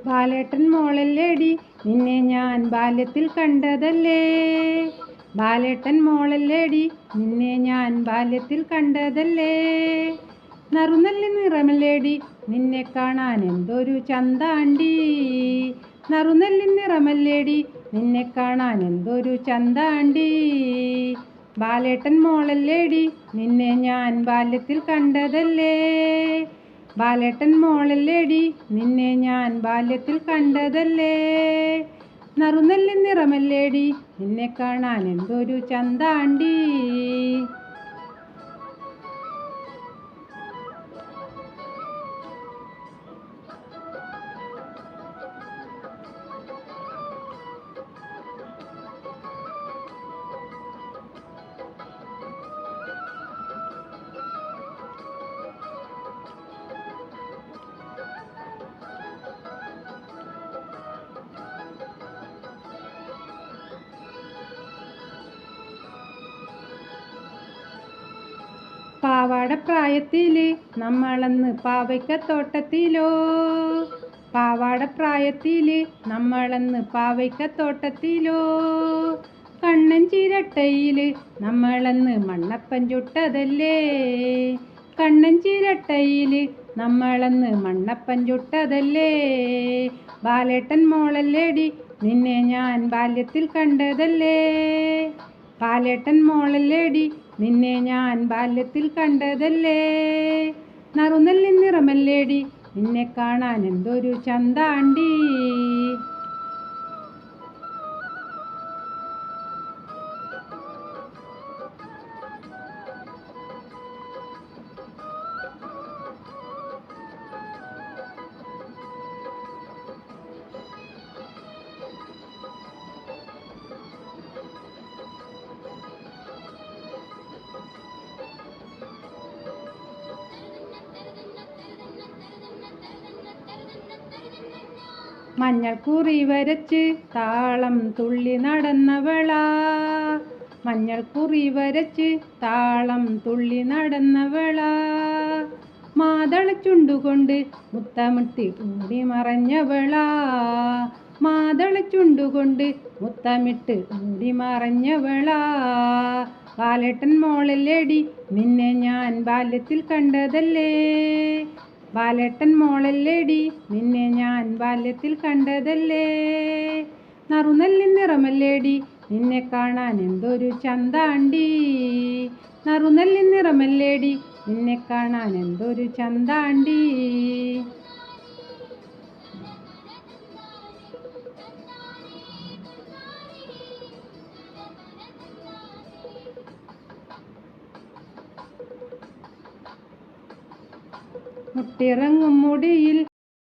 ബാലേട്ടൻ മോളല്ലേടി നിന്നെ ഞാൻ ബാല്യത്തിൽ കണ്ടതല്ലേ. ബാലേട്ടൻ മോളല്ലേടി നിന്നെ ഞാൻ ബാല്യത്തിൽ കണ്ടതല്ലേ. നറുനല്ല നിറമല്ലേടി നിന്നെ കാണാൻ എന്തൊരു ചന്താണ്ടി. നറുനല്ല നിറമല്ലേടി നിന്നെ കാണാൻ എന്തൊരു ചന്താണ്ടി. ബാലേട്ടൻ മോളല്ലേടി നിന്നെ ഞാൻ ബാല്യത്തിൽ കണ്ടതല്ലേ. ബാലേട്ടൻ മോളല്ലേടി നിന്നെ ഞാൻ ബാല്യത്തിൽ കണ്ടതല്ലേ. നറുനല്ല നിറമല്ലേടി നിന്നെ കാണാൻ എന്തൊരു ചന്താണ്ടി. പാവാടപ്രായത്തില് നമ്മളന്ന് പാവയ്ക്കത്തോട്ടത്തിലോ. പാവാടപ്രായത്തില് നമ്മളന്ന് പാവയ്ക്കത്തോട്ടത്തിലോ. കണ്ണൻ ചിരട്ടയില് നമ്മളന്ന് മണ്ണപ്പൻ ചുട്ടതല്ലേ. കണ്ണൻ ചിരട്ടയില് നമ്മളന്ന് മണ്ണപ്പൻ ചുട്ടതല്ലേ. ബാലേട്ടൻ മോളല്ലേടി നിന്നെ ഞാൻ ബാല്യത്തിൽ കണ്ടതല്ലേ. ബാലേട്ടൻ മോളല്ലേടി നിന്നെ ഞാൻ ബാല്യത്തിൽ കണ്ടതല്ലേ. നറുനല്ല നിറമല്ലേടി നിന്നെ കാണാൻ എന്തൊരു ചന്താണ്ടി. മഞ്ഞൾക്കുറി വരച്ച് താളം തുള്ളി നടന്നവളാ. മഞ്ഞൾക്കുറി വരച്ച് താളം തുള്ളി നടന്നവളാ. മാതളച്ചുണ്ടുകൊണ്ട് മുത്തമിട്ട് ഓടി മറഞ്ഞവളാ. മാതളച്ചുണ്ടുകൊണ്ട് മുത്തമിട്ട് ഓടി മറഞ്ഞവളാ. ബാലേട്ടൻ മോളല്ലേടി നിന്നെ ഞാൻ ബാല്യത്തിൽ കണ്ടതല്ലേ. ബാലേട്ടൻ മോളല്ലേടി നിന്നെ ഞാൻ ബാല്യത്തിൽ കണ്ടതല്ലേ. നറുനല്ല നിറമല്ലേടി നിന്നെ കാണാൻ എന്തൊരു ചന്താണ്ടി. നറുനല്ല നിറമല്ലേടി നിന്നെ കാണാൻ എന്തൊരു ചന്താണ്ടി. മുട്ടിറങ്ങും മുടിയിൽ